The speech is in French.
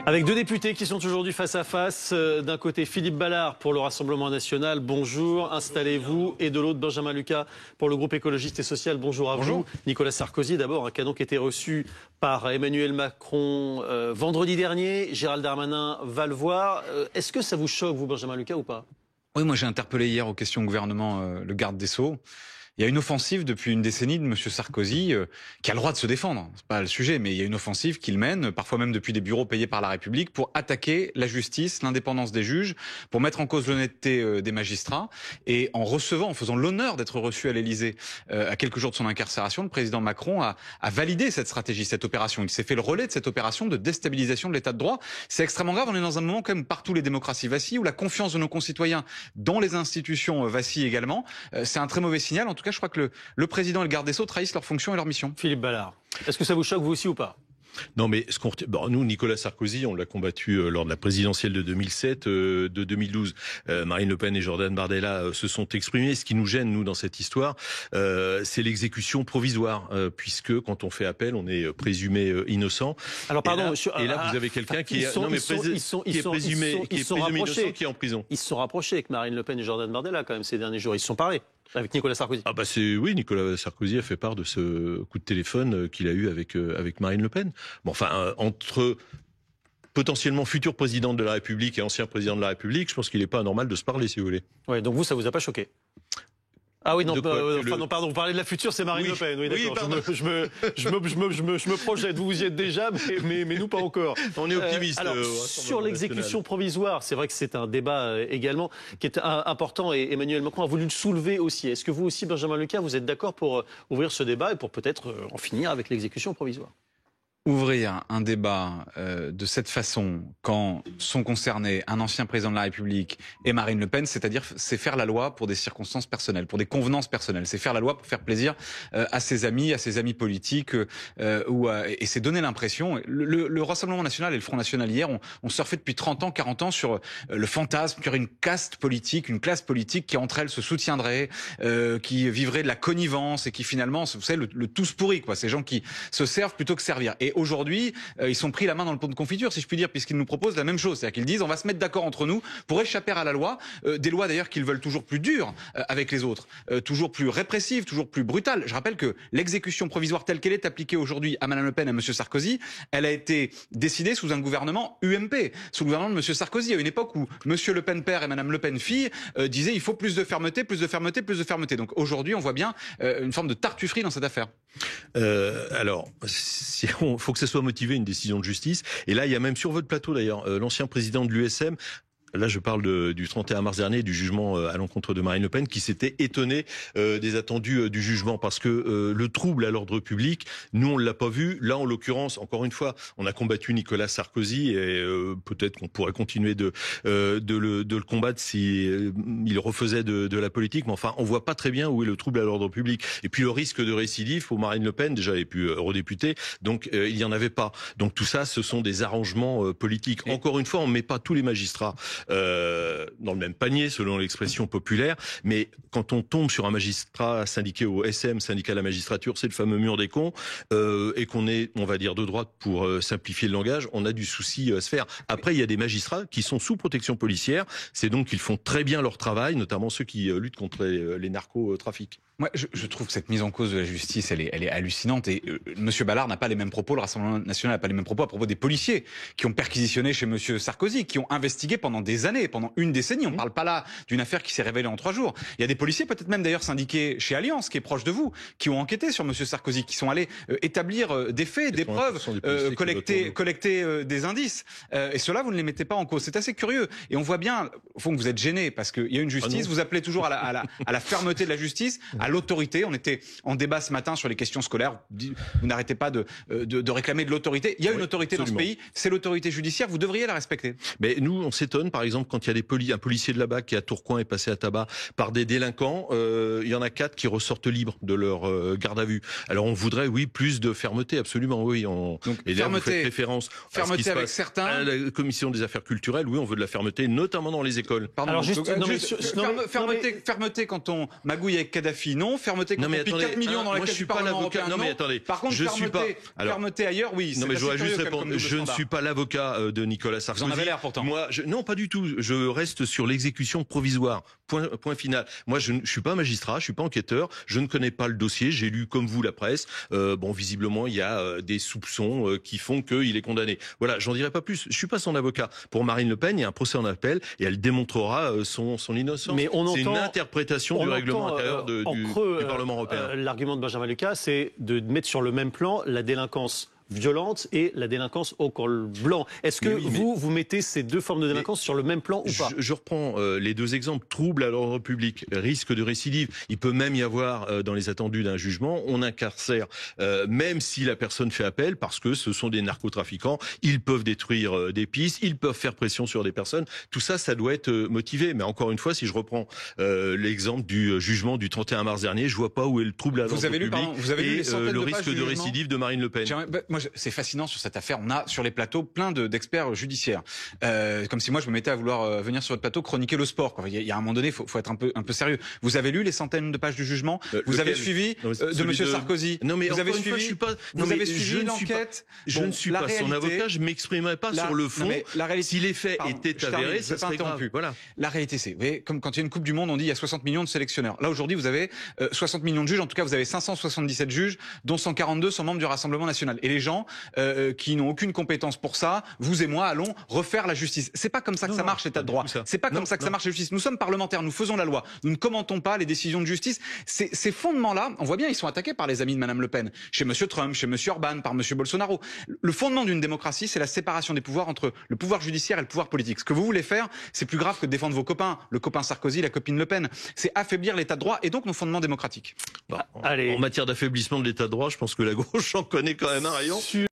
Avec deux députés qui sont aujourd'hui face à face. D'un côté, Philippe Ballard pour le Rassemblement national. Bonjour, installez-vous. Et de l'autre, Benjamin Lucas pour le groupe écologiste et social. Bonjour à vous. Nicolas Sarkozy, d'abord, un cadeau qui a été reçu par Emmanuel Macron vendredi dernier. Gérald Darmanin va le voir. Est-ce que ça vous choque, vous, Benjamin Lucas, ou pas? Oui, moi j'ai interpellé hier aux questions au gouvernement le garde des Sceaux. Il y a une offensive depuis une décennie de M. Sarkozy qui a le droit de se défendre. C'est pas le sujet, mais il y a une offensive qu'il mène, parfois même depuis des bureaux payés par la République, pour attaquer la justice, l'indépendance des juges, pour mettre en cause l'honnêteté des magistrats. Et en recevant, en faisant l'honneur d'être reçu à l'Élysée à quelques jours de son incarcération, le président Macron a validé cette stratégie, cette opération. Il s'est fait le relais de cette opération de déstabilisation de l'état de droit. C'est extrêmement grave. On est dans un moment quand même partout les démocraties vacillent, où la confiance de nos concitoyens dans les institutions vacille également. C'est un très mauvais signal. En tout cas, je crois que le président et le garde des Sceaux trahissent leurs fonctions et leur mission. Philippe Ballard, est-ce que ça vous choque, vous aussi, ou pas? Non, mais nous, Nicolas Sarkozy, on l'a combattu lors de la présidentielle de 2007, de 2012. Marine Le Pen et Jordan Bardella se sont exprimés. Ce qui nous gêne, nous, dans cette histoire, c'est l'exécution provisoire, puisque quand on fait appel, on est présumé innocent. Alors, pardon, et là, vous avez quelqu'un qui est présumé innocent, qui est en prison. Ils se sont rapprochés avec Marine Le Pen et Jordan Bardella, quand même, ces derniers jours. Ils se sont parlé avec Nicolas Sarkozy. Ah bah oui, Nicolas Sarkozy a fait part de ce coup de téléphone qu'il a eu avec Marine Le Pen. Bon, enfin, entre potentiellement futur président de la République et ancien président de la République, je pense qu'il n'est pas anormal de se parler, si vous voulez. Ouais, donc vous, ça vous a pas choqué? Ah oui, non, non, pardon, vous parlez de la future, c'est Marine Le Pen. Oui, d'accord. Oui, je me projette, vous y êtes déjà, mais nous pas encore. On est optimiste. Alors, sur l'exécution provisoire, c'est vrai que c'est un débat également qui est important et Emmanuel Macron a voulu le soulever aussi. Est-ce que vous aussi, Benjamin Lucas, vous êtes d'accord pour ouvrir ce débat et pour peut-être en finir avec l'exécution provisoire? Ouvrir un débat de cette façon, quand sont concernés un ancien président de la République et Marine Le Pen, c'est-à-dire c'est faire la loi pour des circonstances personnelles, pour des convenances personnelles. C'est faire la loi pour faire plaisir à ses amis politiques, et c'est donner l'impression. Le Rassemblement national et le Front national hier ont surfé depuis 30 ans, 40 ans sur le fantasme qu'il y aurait une caste politique, une classe politique qui entre elles se soutiendrait, qui vivrait de la connivence et qui finalement, vous savez, le tous pourri, quoi. Ces gens qui se servent plutôt que servir. Et aujourd'hui, ils sont pris la main dans le pot de confiture, si je puis dire, puisqu'ils nous proposent la même chose. C'est-à-dire qu'ils disent on va se mettre d'accord entre nous pour échapper à la loi, des lois d'ailleurs qu'ils veulent toujours plus dures avec les autres, toujours plus répressives, toujours plus brutales. Je rappelle que l'exécution provisoire telle qu'elle est appliquée aujourd'hui à Mme Le Pen et à M. Sarkozy, elle a été décidée sous un gouvernement UMP, sous le gouvernement de M. Sarkozy, à une époque où M. Le Pen père et Mme Le Pen fille disaient il faut plus de fermeté, plus de fermeté, plus de fermeté. Donc aujourd'hui, on voit bien une forme de tartufferie dans cette affaire. Alors, faut que ça soit motivé, une décision de justice. Et là, il y a même sur votre plateau, d'ailleurs, l'ancien président de l'USM. Là, je parle du 31 mars dernier, du jugement à l'encontre de Marine Le Pen, qui s'était étonné des attendus du jugement, parce que le trouble à l'ordre public, nous, on l'a pas vu. Là, en l'occurrence, encore une fois, on a combattu Nicolas Sarkozy, et peut-être qu'on pourrait continuer de le combattre si il refaisait de la politique. Mais enfin, on voit pas très bien où est le trouble à l'ordre public. Et puis le risque de récidive pour Marine Le Pen, déjà, elle est plus eurodéputée, donc il y en avait pas. Donc tout ça, ce sont des arrangements politiques. Encore une fois, on met pas tous les magistrats dans le même panier, selon l'expression populaire, mais quand on tombe sur un magistrat syndiqué au SM, syndicat de la magistrature, c'est le fameux mur des cons, et qu'on est, on va dire, de droite pour simplifier le langage, on a du souci à se faire. Après, il y a des magistrats qui sont sous protection policière, c'est donc qu'ils font très bien leur travail, notamment ceux qui luttent contre les narcotrafics. Moi, je trouve que cette mise en cause de la justice, elle est hallucinante. Et M. Ballard n'a pas les mêmes propos, le Rassemblement national n'a pas les mêmes propos à propos des policiers qui ont perquisitionné chez M. Sarkozy, qui ont investigué pendant des années, pendant une décennie. On ne parle pas là d'une affaire qui s'est révélée en 3 jours. Il y a des policiers, peut-être même d'ailleurs syndiqués chez Alliance, qui est proche de vous, qui ont enquêté sur M. Sarkozy, qui sont allés établir des faits, des preuves, collecter des indices. Et cela, vous ne les mettez pas en cause. C'est assez curieux. Et on voit bien, au fond, que vous êtes gêné parce qu'il y a une justice. Vous appelez toujours à la fermeté de la justice, à l'autorité. On était en débat ce matin sur les questions scolaires. Vous n'arrêtez pas de réclamer de l'autorité. Il y a une autorité dans ce pays, c'est l'autorité judiciaire. Vous devriez la respecter. Mais nous, on s'étonne, par exemple, quand il y a un policier de la BAC qui à Tourcoing est passé à tabac par des délinquants. Il y en a 4 qui ressortent libres de leur garde à vue. Alors on voudrait, oui, plus de fermeté, absolument, oui. Donc et là, vous faites référence à ce qui se passe certains. À la commission des affaires culturelles, oui, on veut de la fermeté, notamment dans les écoles. Pardon. Alors fermeté quand on magouille avec Kadhafi. Sarkozy, non. Fermeté quand on pique 4 millions dans la caisse du Parlement européen, non. Non mais attendez, par contre, fermeté ailleurs, oui. Non mais je voudrais juste répondre. Je ne suis pas l'avocat de Nicolas Sarkozy. Vous en avez l'air pourtant. Moi, non, pas du tout. Je reste sur l'exécution provisoire. Point final. Moi, je suis pas magistrat, je suis pas enquêteur. Je ne connais pas le dossier. J'ai lu comme vous la presse. Bon, visiblement, il y a des soupçons qui font qu'il est condamné. Voilà, j'en dirai pas plus. Je suis pas son avocat. Pour Marine Le Pen, il y a un procès en appel et elle démontrera son innocence. Mais c'est une interprétation du règlement intérieur du Parlement européen. L'argument de Benjamin Lucas, c'est de mettre sur le même plan la délinquance violente et la délinquance au col blanc. Est-ce que vous mettez ces deux formes de délinquance sur le même plan ou pas? Je reprends les deux exemples. Trouble à l'ordre public, risque de récidive. Il peut même y avoir, dans les attendus d'un jugement, on incarcère, même si la personne fait appel, parce que ce sont des narcotrafiquants. Ils peuvent détruire des pistes, ils peuvent faire pression sur des personnes. Tout ça, ça doit être motivé. Mais encore une fois, si je reprends l'exemple du jugement du 31 mars dernier, je vois pas où est le trouble à l'ordre public et le risque de récidive de Marine Le Pen. Moi, c'est fascinant sur cette affaire. On a sur les plateaux plein d'experts judiciaires. Comme si moi je me mettais à vouloir venir sur votre plateau chroniquer le sport. Il y a un moment donné, faut être un peu sérieux. Vous avez lu les centaines de pages du jugement? Vous avez suivi de Monsieur Sarkozy? Non mais vous avez suivi, je suis pas. Vous avez suivi l'enquête? Je ne suis pas son avocat. Je m'exprimerai pas sur le fond. Si les faits étaient avérés, ça serait grave. Voilà. La réalité, c'est, vous voyez, comme quand il y a une Coupe du Monde, on dit il y a 60 millions de sélectionneurs. Là aujourd'hui, vous avez 60 millions de juges. En tout cas, vous avez 577 juges, dont 142 sont membres du Rassemblement national. Et les gens qui n'ont aucune compétence pour ça, vous et moi, allons refaire la justice. C'est pas comme ça que ça marche l'état de droit. C'est pas comme ça que ça marche la justice. Nous sommes parlementaires, nous faisons la loi. Nous ne commentons pas les décisions de justice. Ces fondements-là, on voit bien, ils sont attaqués par les amis de Madame Le Pen, chez Monsieur Trump, chez Monsieur Orban, par Monsieur Bolsonaro. Le fondement d'une démocratie, c'est la séparation des pouvoirs entre le pouvoir judiciaire et le pouvoir politique. Ce que vous voulez faire, c'est plus grave que de défendre vos copains, le copain Sarkozy, la copine Le Pen. C'est affaiblir l'état de droit et donc nos fondements démocratiques. En matière d'affaiblissement de l'état de droit, je pense que la gauche en connaît quand même un rayon.